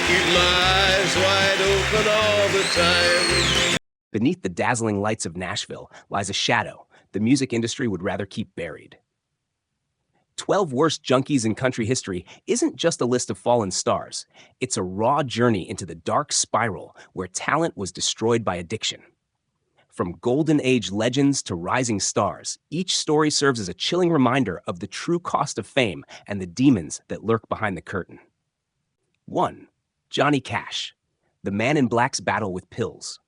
keep my eyes wide open all the time. Beneath the dazzling lights of Nashville lies a shadow the music industry would rather keep buried. 12 Worst Junkies in Country History isn't just a list of fallen stars. It's a raw journey into the dark spiral where talent was destroyed by addiction. From golden age legends to rising stars, each story serves as a chilling reminder of the true cost of fame and the demons that lurk behind the curtain. 1. Johnny Cash, the Man in Black's battle with pills.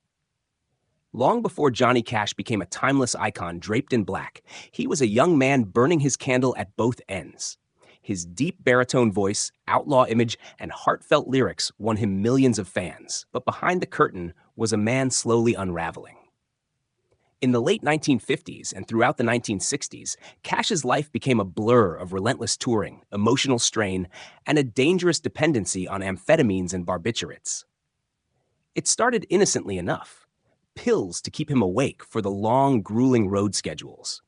Long before Johnny Cash became a timeless icon draped in black, he was a young man burning his candle at both ends. His deep baritone voice, outlaw image, and heartfelt lyrics won him millions of fans. But behind the curtain was a man slowly unraveling. In the late 1950s and throughout the 1960s, Cash's life became a blur of relentless touring, emotional strain, and a dangerous dependency on amphetamines and barbiturates. It started innocently enough. Pills to keep him awake for the long, grueling road schedules.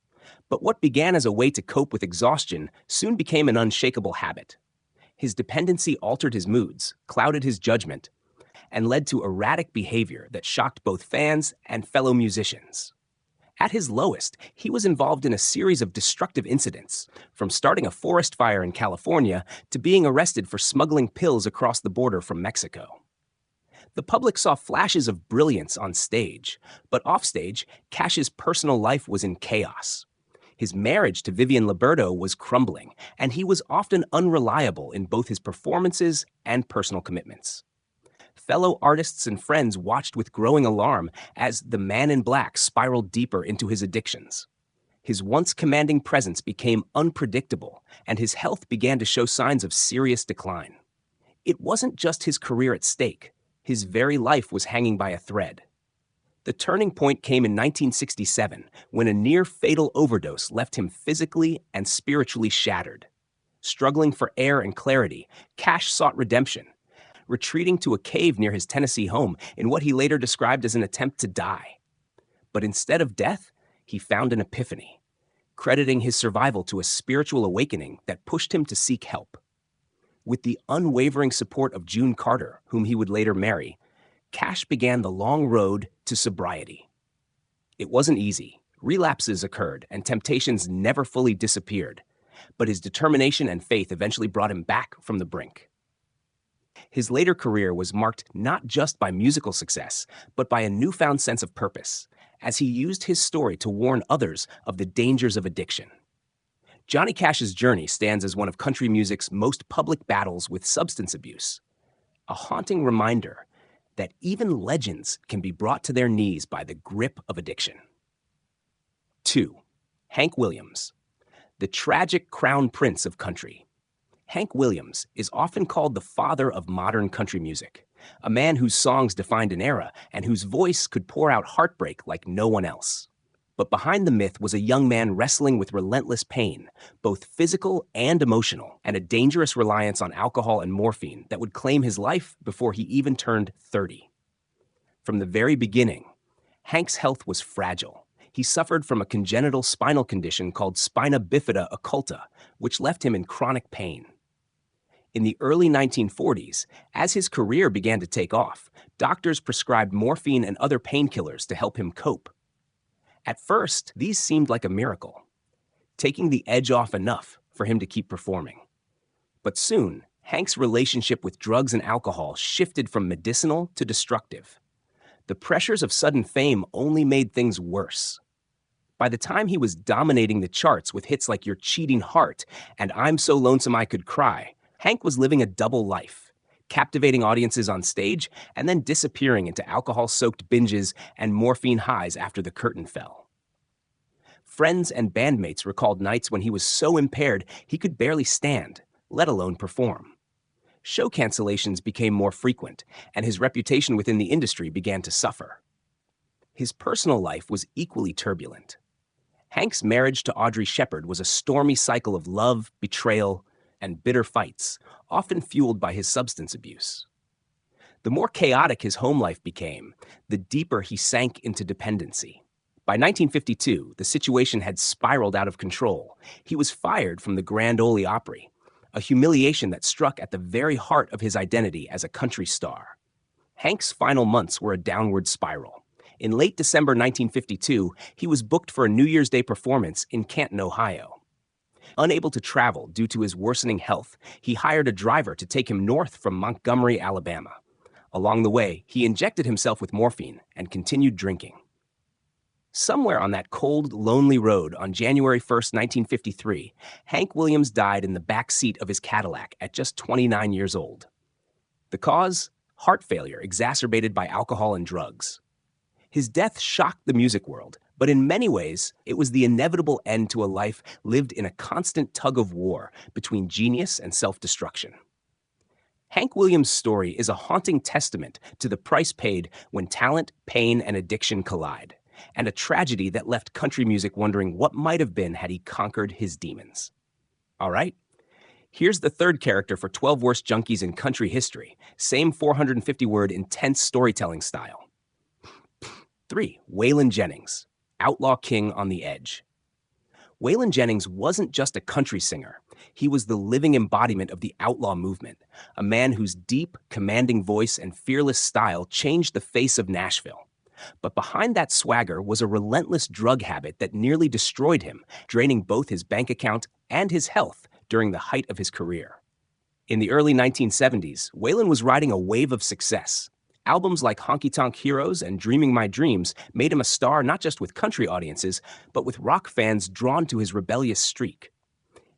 But what began as a way to cope with exhaustion soon became an unshakable habit. His dependency altered his moods, clouded his judgment, and led to erratic behavior that shocked both fans and fellow musicians. At his lowest, he was involved in a series of destructive incidents, from starting a forest fire in California to being arrested for smuggling pills across the border from Mexico. The public saw flashes of brilliance on stage, but offstage, Cash's personal life was in chaos. His marriage to Vivian Liberto was crumbling, and he was often unreliable in both his performances and personal commitments. Fellow artists and friends watched with growing alarm as the Man in Black spiraled deeper into his addictions. His once commanding presence became unpredictable, and his health began to show signs of serious decline. It wasn't just his career at stake. His very life was hanging by a thread. The turning point came in 1967, when a near-fatal overdose left him physically and spiritually shattered. Struggling for air and clarity, Cash sought redemption, retreating to a cave near his Tennessee home in what he later described as an attempt to die. But instead of death, he found an epiphany, crediting his survival to a spiritual awakening that pushed him to seek help. With the unwavering support of June Carter, whom he would later marry, Cash began the long road to sobriety. It wasn't easy. Relapses occurred, and temptations never fully disappeared. But his determination and faith eventually brought him back from the brink. His later career was marked not just by musical success, but by a newfound sense of purpose, as he used his story to warn others of the dangers of addiction. Johnny Cash's journey stands as one of country music's most public battles with substance abuse, a haunting reminder that even legends can be brought to their knees by the grip of addiction. 2. Hank Williams, the tragic crown prince of country. Hank Williams is often called the father of modern country music, a man whose songs defined an era and whose voice could pour out heartbreak like no one else. But behind the myth was a young man wrestling with relentless pain, both physical and emotional, and a dangerous reliance on alcohol and morphine that would claim his life before he even turned 30. From the very beginning, Hank's health was fragile. He suffered from a congenital spinal condition called spina bifida occulta, which left him in chronic pain. In the early 1940s, as his career began to take off, doctors prescribed morphine and other painkillers to help him cope. At first, these seemed like a miracle, taking the edge off enough for him to keep performing. But soon, Hank's relationship with drugs and alcohol shifted from medicinal to destructive. The pressures of sudden fame only made things worse. By the time he was dominating the charts with hits like Your Cheating Heart and I'm So Lonesome I Could Cry, Hank was living a double life, captivating audiences on stage and then disappearing into alcohol-soaked binges and morphine highs after the curtain fell. Friends and bandmates recalled nights when he was so impaired he could barely stand, let alone perform. Show cancellations became more frequent, and his reputation within the industry began to suffer. His personal life was equally turbulent. Hank's marriage to Audrey Shepard was a stormy cycle of love, betrayal, and bitter fights, often fueled by his substance abuse. The more chaotic his home life became, the deeper he sank into dependency. By 1952, the situation had spiraled out of control. He was fired from the Grand Ole Opry, a humiliation that struck at the very heart of his identity as a country star. Hank's final months were a downward spiral. In late December 1952, he was booked for a New Year's Day performance in Canton, Ohio. Unable to travel due to his worsening health, he hired a driver to take him north from Montgomery, Alabama. Along the way, he injected himself with morphine and continued drinking. Somewhere on that cold, lonely road on January 1st, 1953, Hank Williams died in the back seat of his Cadillac at just 29 years old. The cause? Heart failure exacerbated by alcohol and drugs. His death shocked the music world, but in many ways, it was the inevitable end to a life lived in a constant tug of war between genius and self-destruction. Hank Williams' story is a haunting testament to the price paid when talent, pain, and addiction collide, and a tragedy that left country music wondering what might have been had he conquered his demons. All right, here's the third character for 12 Worst Junkies in Country History, same 450-word intense storytelling style. 3. Waylon Jennings, outlaw king on the edge. Waylon Jennings wasn't just a country singer. He was the living embodiment of the outlaw movement, a man whose deep, commanding voice and fearless style changed the face of Nashville. But behind that swagger was a relentless drug habit that nearly destroyed him, draining both his bank account and his health during the height of his career. In the early 1970s, Waylon was riding a wave of success. Albums like Honky Tonk Heroes and Dreaming My Dreams made him a star not just with country audiences, but with rock fans drawn to his rebellious streak.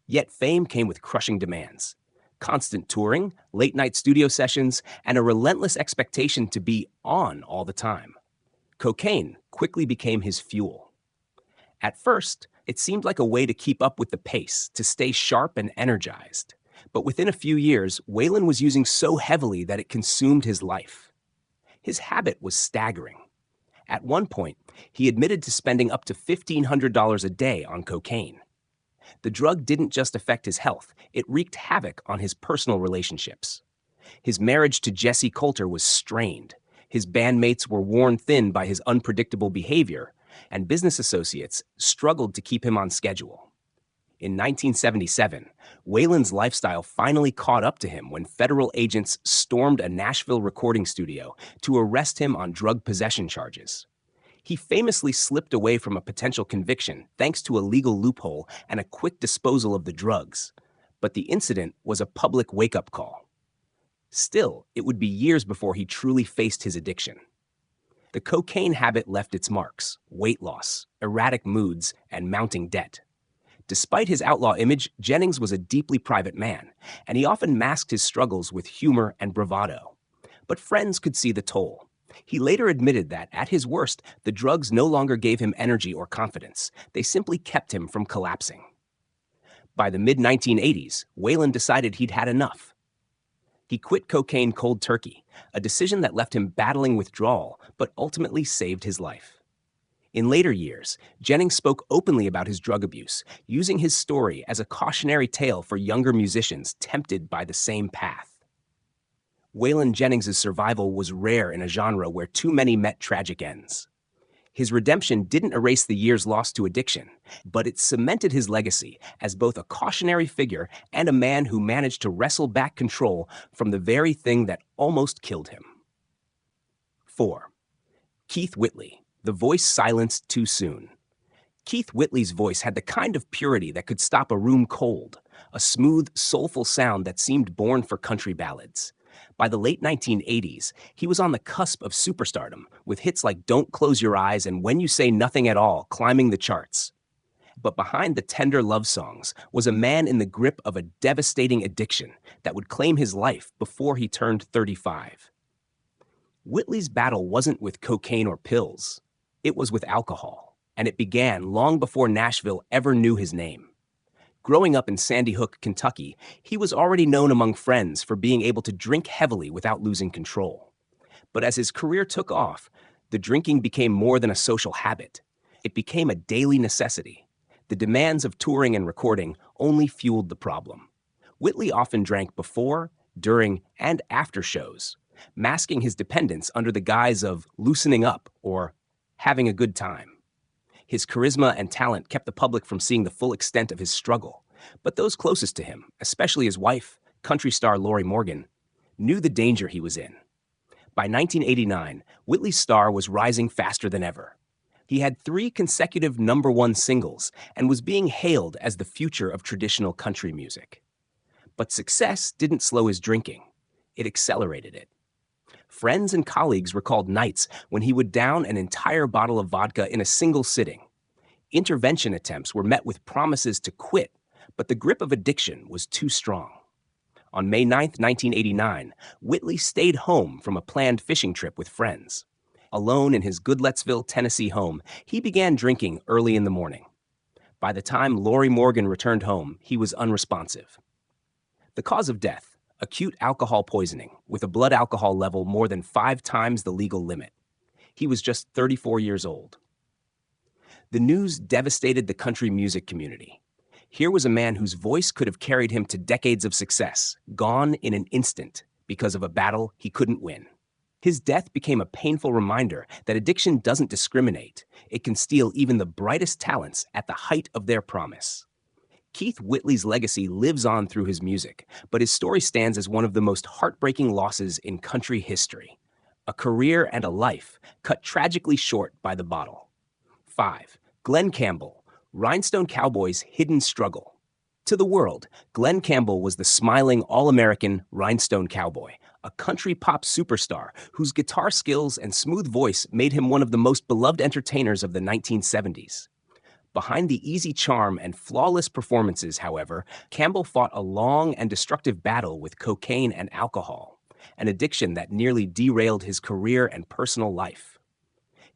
Yet fame came with crushing demands. Constant touring, late-night studio sessions, and a relentless expectation to be on all the time. Cocaine quickly became his fuel. At first, it seemed like a way to keep up with the pace, to stay sharp and energized. But within a few years, Waylon was using so heavily that it consumed his life. His habit was staggering. At one point, he admitted to spending up to $1,500 a day on cocaine. The drug didn't just affect his health, it wreaked havoc on his personal relationships. His marriage to Jessie Coulter was strained. His bandmates were worn thin by his unpredictable behavior, and business associates struggled to keep him on schedule. In 1977, Waylon's lifestyle finally caught up to him when federal agents stormed a Nashville recording studio to arrest him on drug possession charges. He famously slipped away from a potential conviction thanks to a legal loophole and a quick disposal of the drugs. But the incident was a public wake-up call. Still, it would be years before he truly faced his addiction. The cocaine habit left its marks: weight loss, erratic moods, and mounting debt. Despite his outlaw image, Jennings was a deeply private man, and he often masked his struggles with humor and bravado. But friends could see the toll. He later admitted that, at his worst, the drugs no longer gave him energy or confidence. They simply kept him from collapsing. By the mid-1980s, Waylon decided he'd had enough. He quit cocaine cold turkey, a decision that left him battling withdrawal, but ultimately saved his life. In later years, Jennings spoke openly about his drug abuse, using his story as a cautionary tale for younger musicians tempted by the same path. Waylon Jennings' survival was rare in a genre where too many met tragic ends. His redemption didn't erase the years lost to addiction, but it cemented his legacy as both a cautionary figure and a man who managed to wrestle back control from the very thing that almost killed him. 4. Keith Whitley, the voice silenced too soon. Keith Whitley's voice had the kind of purity that could stop a room cold, a smooth, soulful sound that seemed born for country ballads. By the late 1980s, he was on the cusp of superstardom, with hits like Don't Close Your Eyes and When You Say Nothing at All climbing the charts. But behind the tender love songs was a man in the grip of a devastating addiction that would claim his life before he turned 35. Whitley's battle wasn't with cocaine or pills. It was with alcohol, and it began long before Nashville ever knew his name. Growing up in Sandy Hook, Kentucky, he was already known among friends for being able to drink heavily without losing control. But as his career took off, the drinking became more than a social habit. It became a daily necessity. The demands of touring and recording only fueled the problem. Whitley often drank before, during, and after shows, masking his dependence under the guise of loosening up or having a good time. His charisma and talent kept the public from seeing the full extent of his struggle, But those closest to him, especially his wife, country star Lori Morgan, knew the danger he was in. By 1989, Whitley's star was rising faster than ever. He had 3 consecutive #1 singles and was being hailed as the future of traditional country music. But success didn't slow his drinking. It accelerated it. Friends and colleagues recalled nights when he would down an entire bottle of vodka in a single sitting. Intervention attempts were met with promises to quit, but the grip of addiction was too strong. On May 9, 1989, Whitley stayed home from a planned fishing trip with friends. Alone in his Goodlettsville, Tennessee home, he began drinking early in the morning. By the time Lori Morgan returned home, he was unresponsive. The cause of death, acute alcohol poisoning, with a blood alcohol level more than 5 times the legal limit. He was just 34 years old. The news devastated the country music community. Here was a man whose voice could have carried him to decades of success, gone in an instant because of a battle he couldn't win. His death became a painful reminder that addiction doesn't discriminate. It can steal even the brightest talents at the height of their promise. Keith Whitley's legacy lives on through his music, but his story stands as one of the most heartbreaking losses in country history. A career and a life cut tragically short by the bottle. 5. Glen Campbell, Rhinestone Cowboy's hidden struggle. To the world, Glen Campbell was the smiling all-American Rhinestone Cowboy, a country pop superstar whose guitar skills and smooth voice made him one of the most beloved entertainers of the 1970s. Behind the easy charm and flawless performances, however, Campbell fought a long and destructive battle with cocaine and alcohol, an addiction that nearly derailed his career and personal life.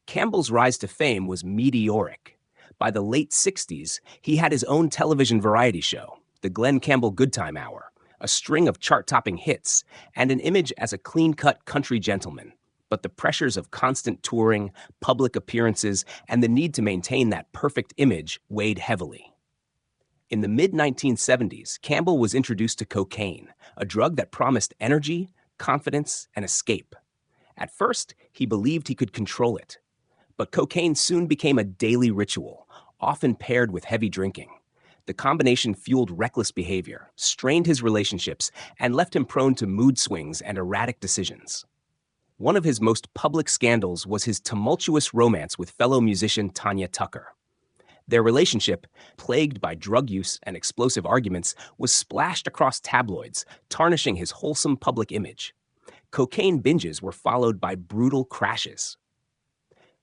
Campbell's rise to fame was meteoric. By the late 60s, he had his own television variety show, the Glen Campbell Good Time Hour, a string of chart-topping hits, and an image as a clean-cut country gentleman. But the pressures of constant touring, public appearances, and the need to maintain that perfect image weighed heavily. In the mid-1970s, Campbell was introduced to cocaine, a drug that promised energy, confidence, and escape. At first, he believed he could control it. But cocaine soon became a daily ritual, often paired with heavy drinking. The combination fueled reckless behavior, strained his relationships, and left him prone to mood swings and erratic decisions. One of his most public scandals was his tumultuous romance with fellow musician Tanya Tucker. Their relationship, plagued by drug use and explosive arguments, was splashed across tabloids, tarnishing his wholesome public image. Cocaine binges were followed by brutal crashes.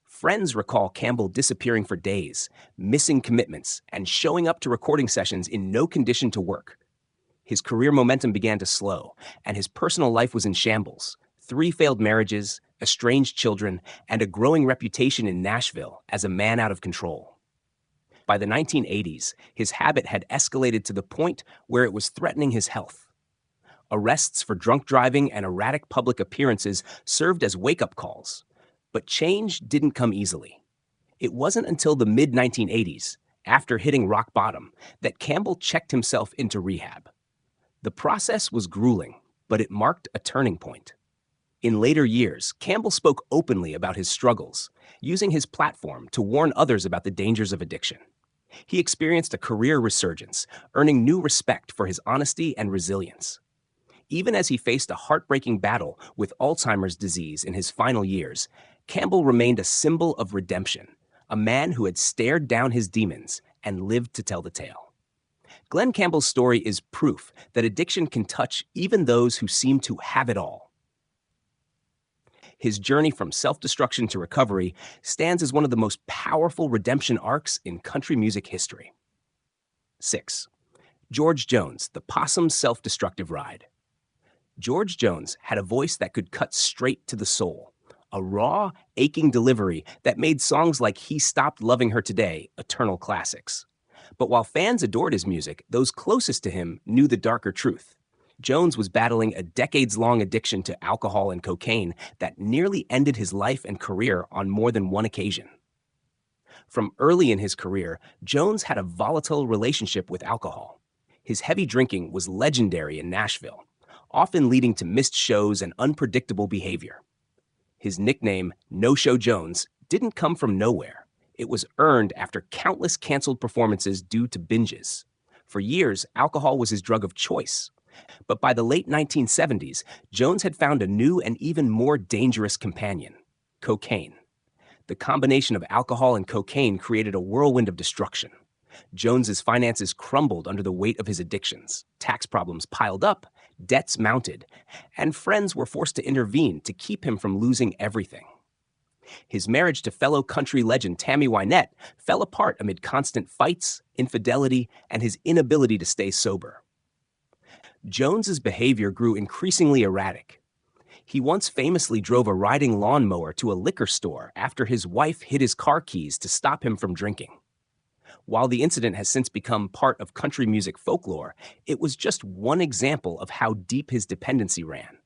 Friends recall Campbell disappearing for days, missing commitments, and showing up to recording sessions in no condition to work. His career momentum began to slow, and his personal life was in shambles. 3 failed marriages, estranged children, and a growing reputation in Nashville as a man out of control. By the 1980s, his habit had escalated to the point where it was threatening his health. Arrests for drunk driving and erratic public appearances served as wake-up calls. But change didn't come easily. It wasn't until the mid-1980s, after hitting rock bottom, that Campbell checked himself into rehab. The process was grueling, but it marked a turning point. In later years, Campbell spoke openly about his struggles, using his platform to warn others about the dangers of addiction. He experienced a career resurgence, earning new respect for his honesty and resilience. Even as he faced a heartbreaking battle with Alzheimer's disease in his final years, Campbell remained a symbol of redemption, a man who had stared down his demons and lived to tell the tale. Glen Campbell's story is proof that addiction can touch even those who seem to have it all. His journey from self-destruction to recovery stands as one of the most powerful redemption arcs in country music history. 6. George Jones, the Possum's Self-Destructive Ride. George Jones had a voice that could cut straight to the soul, a raw, aching delivery that made songs like He Stopped Loving Her Today eternal classics. But while fans adored his music, those closest to him knew the darker truth. Jones was battling a decades-long addiction to alcohol and cocaine that nearly ended his life and career on more than one occasion. From early in his career, Jones had a volatile relationship with alcohol. His heavy drinking was legendary in Nashville, often leading to missed shows and unpredictable behavior. His nickname, No-Show Jones, didn't come from nowhere. It was earned after countless canceled performances due to binges. For years, alcohol was his drug of choice. But by the late 1970s, Jones had found a new and even more dangerous companion: cocaine. The combination of alcohol and cocaine created a whirlwind of destruction. Jones's finances crumbled under the weight of his addictions. Tax problems piled up, debts mounted, and friends were forced to intervene to keep him from losing everything. His marriage to fellow country legend Tammy Wynette fell apart amid constant fights, infidelity, and his inability to stay sober. Jones's behavior grew increasingly erratic. He once famously drove a riding lawnmower to a liquor store after his wife hid his car keys to stop him from drinking. While the incident has since become part of country music folklore, it was just one example of how deep his dependency ran.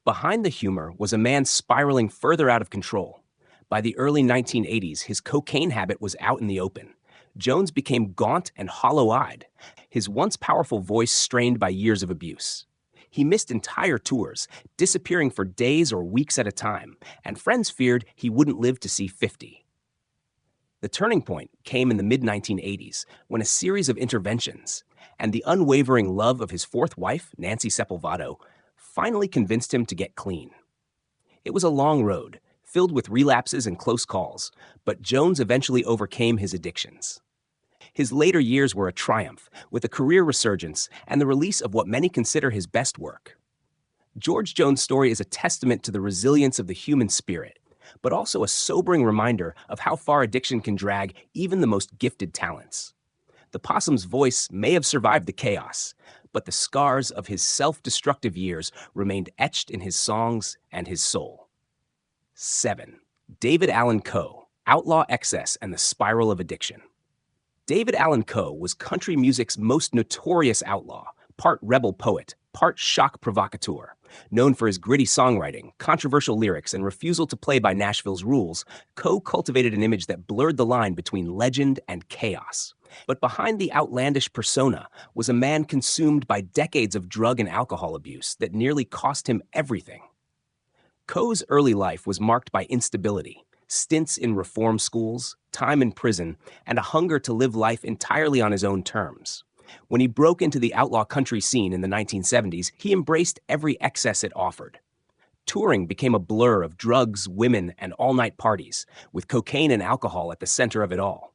Behind the humor was a man spiraling further out of control. By the early 1980s, his cocaine habit was out in the open. Jones became gaunt and hollow-eyed, his once powerful voice strained by years of abuse. He missed entire tours, disappearing for days or weeks at a time, and friends feared he wouldn't live to see 50. The turning point came in the mid-1980s, when a series of interventions and the unwavering love of his fourth wife, Nancy Sepulvado, finally convinced him to get clean. It was a long road, filled with relapses and close calls, but Jones eventually overcame his addictions. His later years were a triumph, with a career resurgence and the release of what many consider his best work. George Jones' story is a testament to the resilience of the human spirit, but also a sobering reminder of how far addiction can drag even the most gifted talents. The possum's voice may have survived the chaos, but the scars of his self-destructive years remained etched in his songs and his soul. 7. David Allan Coe, Outlaw Excess and the Spiral of Addiction. David Allan Coe was country music's most notorious outlaw, part rebel poet, part shock provocateur. Known for his gritty songwriting, controversial lyrics, and refusal to play by Nashville's rules, Coe cultivated an image that blurred the line between legend and chaos. But behind the outlandish persona was a man consumed by decades of drug and alcohol abuse that nearly cost him everything. Coe's early life was marked by instability, stints in reform schools, time in prison, and a hunger to live life entirely on his own terms. When he broke into the outlaw country scene in the 1970s, he embraced every excess it offered. Touring became a blur of drugs, women, and all-night parties, with cocaine and alcohol at the center of it all.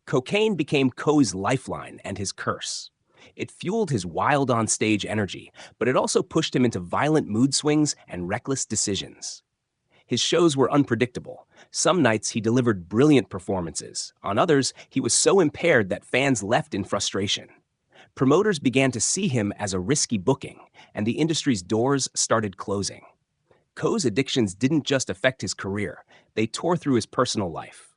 Cocaine became Coe's lifeline and his curse. It fueled his wild on-stage energy, but it also pushed him into violent mood swings and reckless decisions. His shows were unpredictable. Some nights he delivered brilliant performances. On others, he was so impaired that fans left in frustration. Promoters began to see him as a risky booking, and the industry's doors started closing. Coe's addictions didn't just affect his career, they tore through his personal life.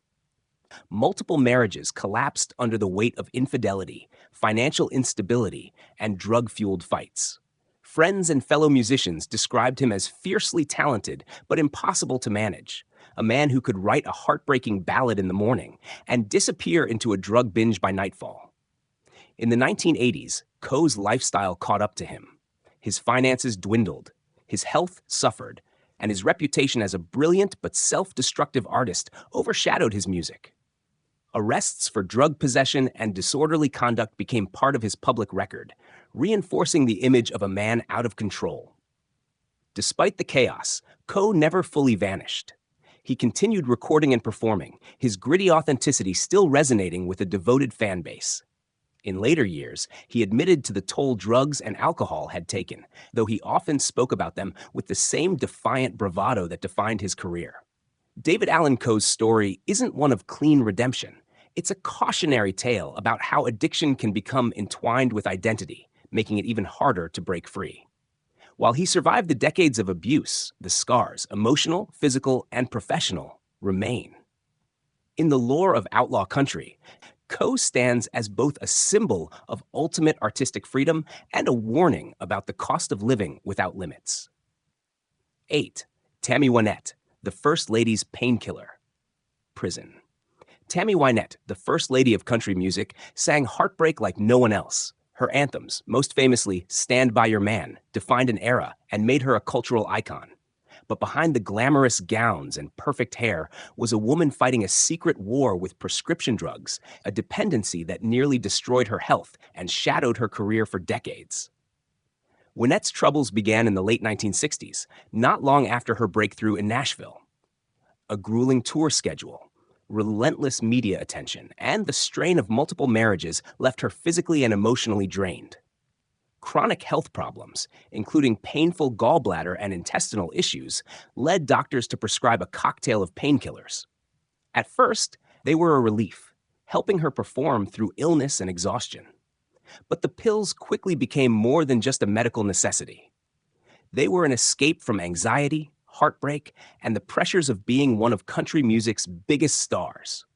Multiple marriages collapsed under the weight of infidelity, financial instability, and drug-fueled fights. Friends and fellow musicians described him as fiercely talented but impossible to manage, a man who could write a heartbreaking ballad in the morning and disappear into a drug binge by nightfall. In the 1980s, Coe's lifestyle caught up to him. His finances dwindled, his health suffered, and his reputation as a brilliant but self-destructive artist overshadowed his music. Arrests for drug possession and disorderly conduct became part of his public record, reinforcing the image of a man out of control. Despite the chaos, Coe never fully vanished. He continued recording and performing, his gritty authenticity still resonating with a devoted fan base. In later years, he admitted to the toll drugs and alcohol had taken, though he often spoke about them with the same defiant bravado that defined his career. David Allan Coe's story isn't one of clean redemption. It's a cautionary tale about how addiction can become entwined with identity, making it even harder to break free. While he survived the decades of abuse, the scars, emotional, physical, and professional, remain. In the lore of outlaw country, Coe stands as both a symbol of ultimate artistic freedom and a warning about the cost of living without limits. 8. Tammy Wynette, the First Lady's painkiller. Prison. Tammy Wynette, the First Lady of country music, sang heartbreak like no one else. Her anthems, most famously Stand By Your Man, defined an era and made her a cultural icon. But behind the glamorous gowns and perfect hair was a woman fighting a secret war with prescription drugs, a dependency that nearly destroyed her health and shadowed her career for decades. Wynette's troubles began in the late 1960s, not long after her breakthrough in Nashville. A grueling tour schedule, relentless media attention, and the strain of multiple marriages left her physically and emotionally drained. Chronic health problems, including painful gallbladder and intestinal issues, led doctors to prescribe a cocktail of painkillers. At first, they were a relief, helping her perform through illness and exhaustion. But the pills quickly became more than just a medical necessity. They were an escape from anxiety, heartbreak, and the pressures of being one of country music's biggest stars.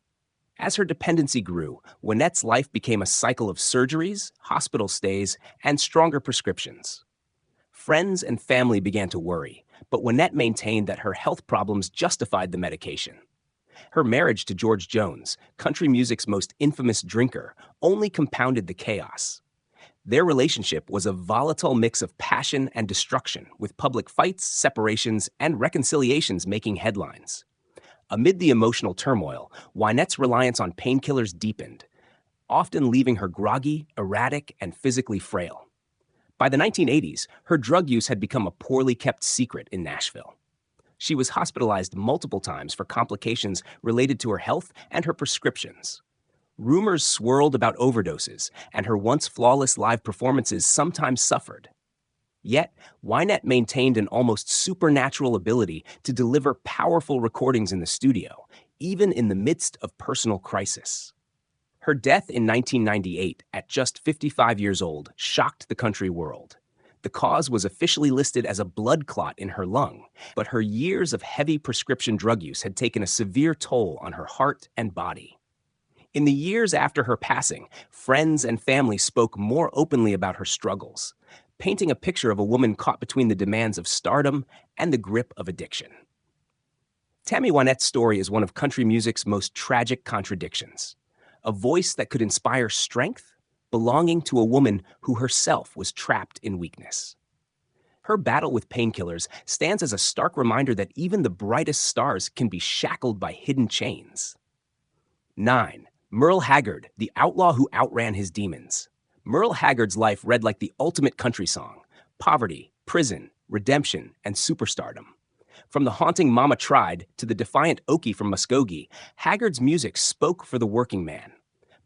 As her dependency grew, Wynette's life became a cycle of surgeries, hospital stays, and stronger prescriptions. Friends and family began to worry, but Wynette maintained that her health problems justified the medication. Her marriage to George Jones, country music's most infamous drinker, only compounded the chaos. Their relationship was a volatile mix of passion and destruction, with public fights, separations, and reconciliations making headlines. Amid the emotional turmoil, Wynette's reliance on painkillers deepened, often leaving her groggy, erratic, and physically frail. By the 1980s, her drug use had become a poorly kept secret in Nashville. She was hospitalized multiple times for complications related to her health and her prescriptions. Rumors swirled about overdoses, and her once flawless live performances sometimes suffered. Yet, Wynette maintained an almost supernatural ability to deliver powerful recordings in the studio, even in the midst of personal crisis. Her death in 1998, at just 55 years old, shocked the country world. The cause was officially listed as a blood clot in her lung, but her years of heavy prescription drug use had taken a severe toll on her heart and body. In the years after her passing, friends and family spoke more openly about her struggles, painting a picture of a woman caught between the demands of stardom and the grip of addiction. Tammy Wynette's story is one of country music's most tragic contradictions. A voice that could inspire strength, belonging to a woman who herself was trapped in weakness. Her battle with painkillers stands as a stark reminder that even the brightest stars can be shackled by hidden chains. 9. Merle Haggard, the outlaw who outran his demons. Merle Haggard's life read like the ultimate country song: poverty, prison, redemption, and superstardom. From the haunting Mama Tried to the defiant Okie from Muskogee, Haggard's music spoke for the working man.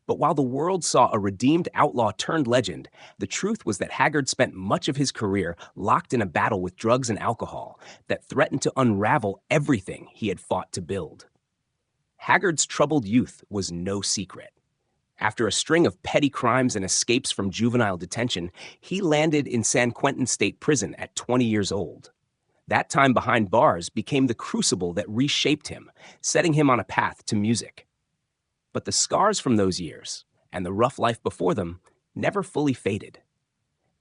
But while the world saw a redeemed outlaw turned legend, the truth was that Haggard spent much of his career locked in a battle with drugs and alcohol that threatened to unravel everything he had fought to build. Haggard's troubled youth was no secret. After a string of petty crimes and escapes from juvenile detention, he landed in San Quentin State Prison at 20 years old. That time behind bars became the crucible that reshaped him, setting him on a path to music. But the scars from those years, and the rough life before them, never fully faded.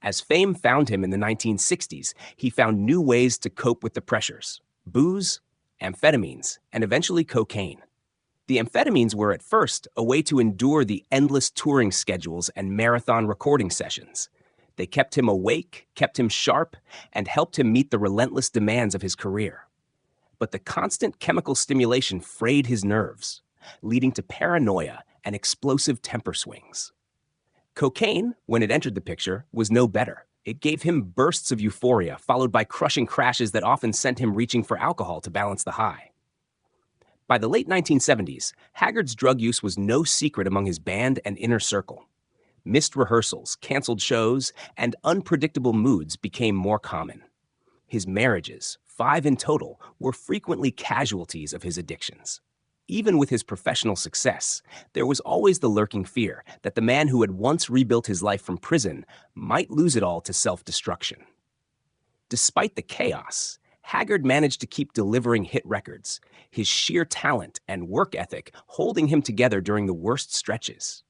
As fame found him in the 1960s, he found new ways to cope with the pressures: booze, amphetamines, and eventually cocaine. The amphetamines were at first a way to endure the endless touring schedules and marathon recording sessions. They kept him awake, kept him sharp, and helped him meet the relentless demands of his career. But the constant chemical stimulation frayed his nerves, leading to paranoia and explosive temper swings. Cocaine, when it entered the picture, was no better. It gave him bursts of euphoria, followed by crushing crashes that often sent him reaching for alcohol to balance the high. By the late 1970s, Haggard's drug use was no secret among his band and inner circle. Missed rehearsals, canceled shows, and unpredictable moods became more common. His marriages, 5 in total, were frequently casualties of his addictions. Even with his professional success, there was always the lurking fear that the man who had once rebuilt his life from prison might lose it all to self-destruction. Despite the chaos, Haggard managed to keep delivering hit records, his sheer talent and work ethic holding him together during the worst stretches.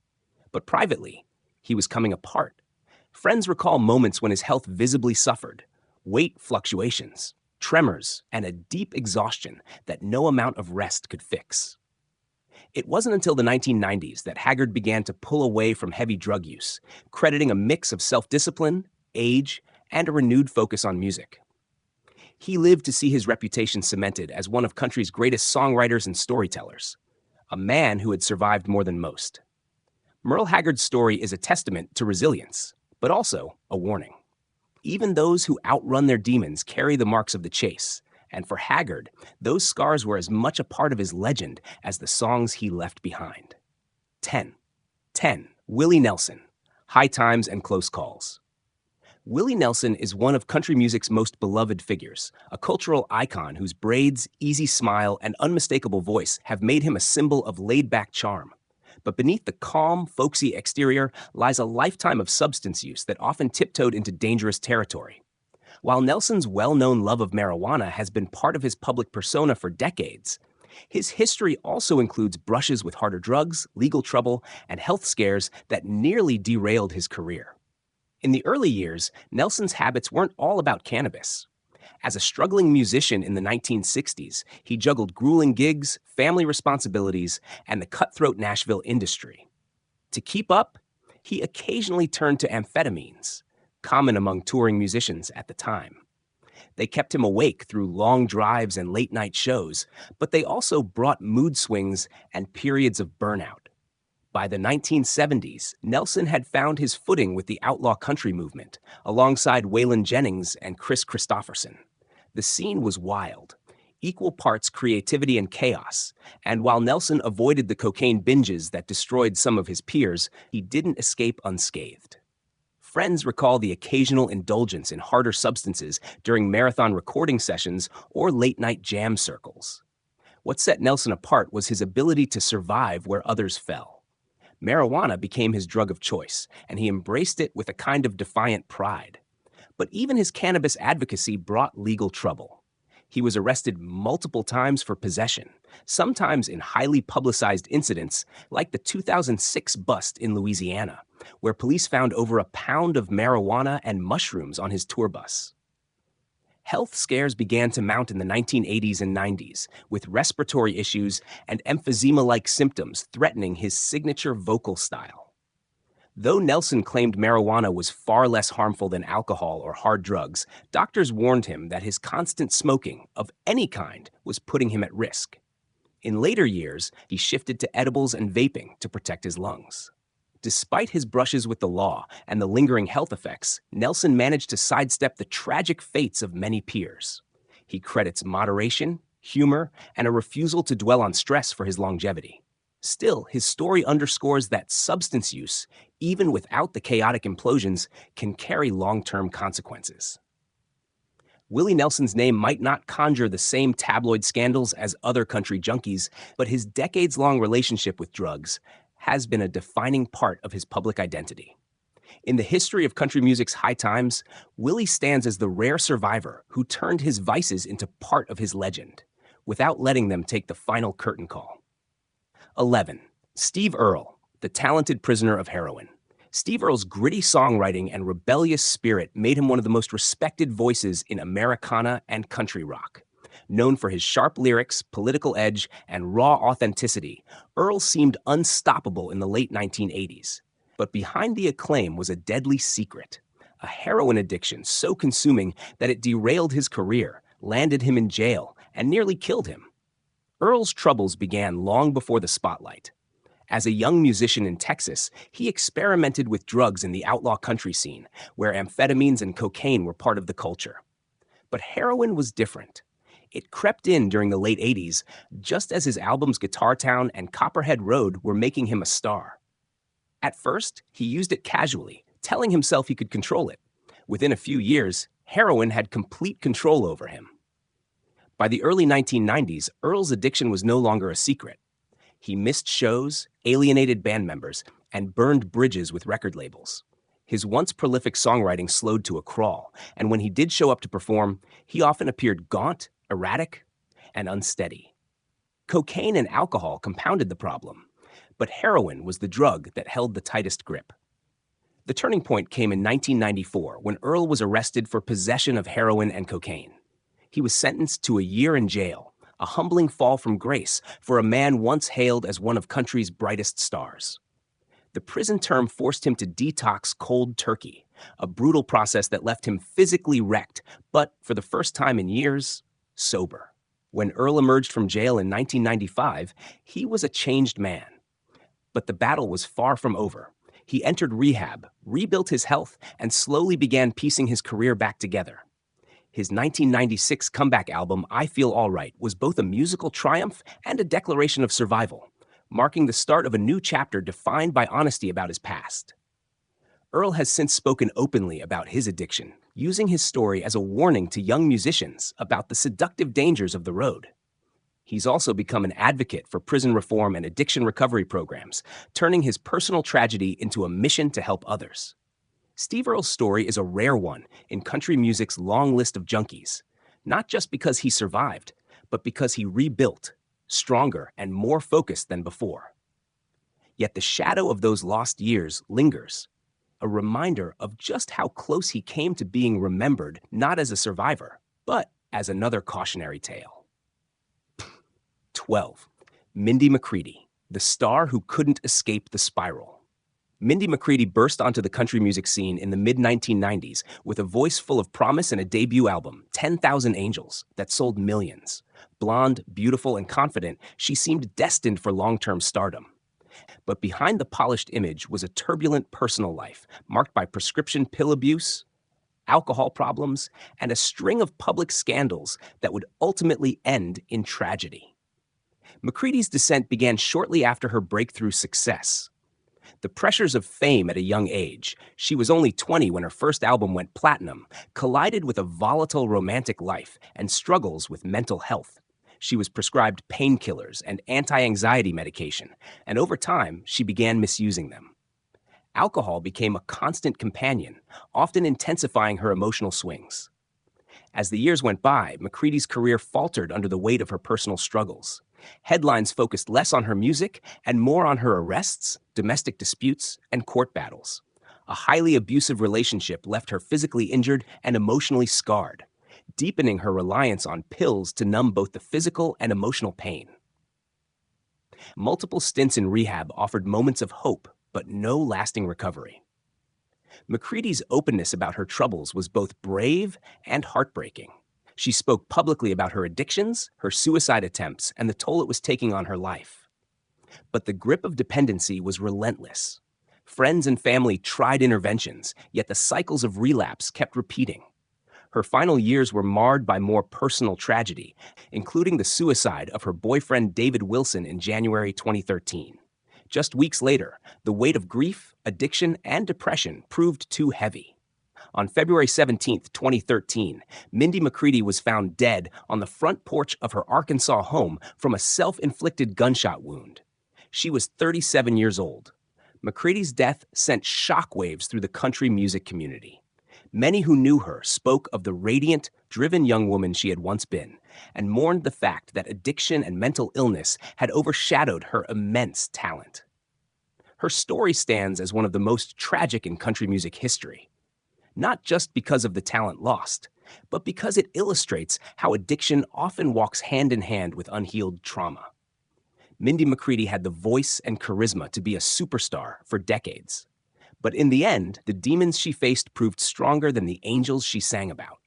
But privately, he was coming apart. Friends recall moments when his health visibly suffered: weight fluctuations, tremors, and a deep exhaustion that no amount of rest could fix. It wasn't until the 1990s that Haggard began to pull away from heavy drug use, crediting a mix of self-discipline, age, and a renewed focus on music. He lived to see his reputation cemented as one of country's greatest songwriters and storytellers, a man who had survived more than most. Merle Haggard's story is a testament to resilience, but also a warning. Even those who outrun their demons carry the marks of the chase, and for Haggard, those scars were as much a part of his legend as the songs he left behind. 10. Willie Nelson, High Times and Close Calls. Willie Nelson is one of country music's most beloved figures, a cultural icon whose braids, easy smile, and unmistakable voice have made him a symbol of laid-back charm. But beneath the calm, folksy exterior lies a lifetime of substance use that often tiptoed into dangerous territory. While Nelson's well-known love of marijuana has been part of his public persona for decades, his history also includes brushes with harder drugs, legal trouble, and health scares that nearly derailed his career. In the early years, Nelson's habits weren't all about cannabis. As a struggling musician in the 1960s, he juggled grueling gigs, family responsibilities, and the cutthroat Nashville industry. To keep up, he occasionally turned to amphetamines, common among touring musicians at the time. They kept him awake through long drives and late-night shows, but they also brought mood swings and periods of burnout. By the 1970s, Nelson had found his footing with the outlaw country movement, alongside Waylon Jennings and Chris Christopherson. The scene was wild, equal parts creativity and chaos, and while Nelson avoided the cocaine binges that destroyed some of his peers, he didn't escape unscathed. Friends recall the occasional indulgence in harder substances during marathon recording sessions or late-night jam circles. What set Nelson apart was his ability to survive where others fell. Marijuana became his drug of choice, and he embraced it with a kind of defiant pride. But even his cannabis advocacy brought legal trouble. He was arrested multiple times for possession, sometimes in highly publicized incidents like the 2006 bust in Louisiana, where police found over a pound of marijuana and mushrooms on his tour bus. Health scares began to mount in the 1980s and 90s, with respiratory issues and emphysema-like symptoms threatening his signature vocal style. Though Nelson claimed marijuana was far less harmful than alcohol or hard drugs, doctors warned him that his constant smoking, of any kind, was putting him at risk. In later years, he shifted to edibles and vaping to protect his lungs. Despite his brushes with the law and the lingering health effects, Nelson managed to sidestep the tragic fates of many peers. He credits moderation, humor, and a refusal to dwell on stress for his longevity. Still, his story underscores that substance use, even without the chaotic implosions, can carry long-term consequences. Willie Nelson's name might not conjure the same tabloid scandals as other country junkies, but his decades-long relationship with drugs has been a defining part of his public identity. In the history of country music's high times, Willie stands as the rare survivor who turned his vices into part of his legend, without letting them take the final curtain call. 11. Steve Earle, the talented prisoner of heroin. Steve Earle's gritty songwriting and rebellious spirit made him one of the most respected voices in Americana and country rock. Known for his sharp lyrics, political edge, and raw authenticity, Earle seemed unstoppable in the late 1980s. But behind the acclaim was a deadly secret, a heroin addiction so consuming that it derailed his career, landed him in jail, and nearly killed him. Earle's troubles began long before the spotlight. As a young musician in Texas, he experimented with drugs in the outlaw country scene, where amphetamines and cocaine were part of the culture. But heroin was different. It crept in during the late 80s, just as his albums Guitar Town and Copperhead Road were making him a star. At first, he used it casually, telling himself he could control it. Within a few years, heroin had complete control over him. By the early 1990s, Earle's addiction was no longer a secret. He missed shows, alienated band members, and burned bridges with record labels. His once prolific songwriting slowed to a crawl, and when he did show up to perform, he often appeared gaunt, erratic, and unsteady. Cocaine and alcohol compounded the problem, but heroin was the drug that held the tightest grip. The turning point came in 1994 when Earle was arrested for possession of heroin and cocaine. He was sentenced to a year in jail, a humbling fall from grace for a man once hailed as one of country's brightest stars. The prison term forced him to detox cold turkey, a brutal process that left him physically wrecked, but for the first time in years, sober. When Earle emerged from jail in 1995, he was a changed man. But the battle was far from over. He entered rehab, rebuilt his health, and slowly began piecing his career back together. His 1996 comeback album, I Feel All Right, was both a musical triumph and a declaration of survival, marking the start of a new chapter defined by honesty about his past. Earle has since spoken openly about his addiction, using his story as a warning to young musicians about the seductive dangers of the road. He's also become an advocate for prison reform and addiction recovery programs, turning his personal tragedy into a mission to help others. Steve Earle's story is a rare one in country music's long list of junkies, not just because he survived, but because he rebuilt, stronger and more focused than before. Yet the shadow of those lost years lingers, a reminder of just how close he came to being remembered not as a survivor, but as another cautionary tale. 12. Mindy McCready, the star who couldn't escape the spiral. Mindy McCready burst onto the country music scene in the mid-1990s with a voice full of promise and a debut album, 10,000 Angels, that sold millions. Blonde, beautiful, and confident, she seemed destined for long-term stardom. But behind the polished image was a turbulent personal life, marked by prescription pill abuse, alcohol problems, and a string of public scandals that would ultimately end in tragedy. McCready's descent began shortly after her breakthrough success. The pressures of fame at a young age, she was only 20 when her first album went platinum, collided with a volatile romantic life and struggles with mental health. She was prescribed painkillers and anti-anxiety medication, and over time, she began misusing them. Alcohol became a constant companion, often intensifying her emotional swings. As the years went by, McCready's career faltered under the weight of her personal struggles. Headlines focused less on her music and more on her arrests, domestic disputes, and court battles. A highly abusive relationship left her physically injured and emotionally scarred, deepening her reliance on pills to numb both the physical and emotional pain. Multiple stints in rehab offered moments of hope, but no lasting recovery. McCready's openness about her troubles was both brave and heartbreaking. She spoke publicly about her addictions, her suicide attempts, and the toll it was taking on her life. But the grip of dependency was relentless. Friends and family tried interventions, yet the cycles of relapse kept repeating. Her final years were marred by more personal tragedy, including the suicide of her boyfriend David Wilson in January 2013. Just weeks later, the weight of grief, addiction, and depression proved too heavy. On February 17, 2013, Mindy McCready was found dead on the front porch of her Arkansas home from a self-inflicted gunshot wound. She was 37 years old. McCready's death sent shockwaves through the country music community. Many who knew her spoke of the radiant, driven young woman she had once been, and mourned the fact that addiction and mental illness had overshadowed her immense talent. Her story stands as one of the most tragic in country music history, not just because of the talent lost, but because it illustrates how addiction often walks hand in hand with unhealed trauma. Mindy McCready had the voice and charisma to be a superstar for decades. But in the end, the demons she faced proved stronger than the angels she sang about.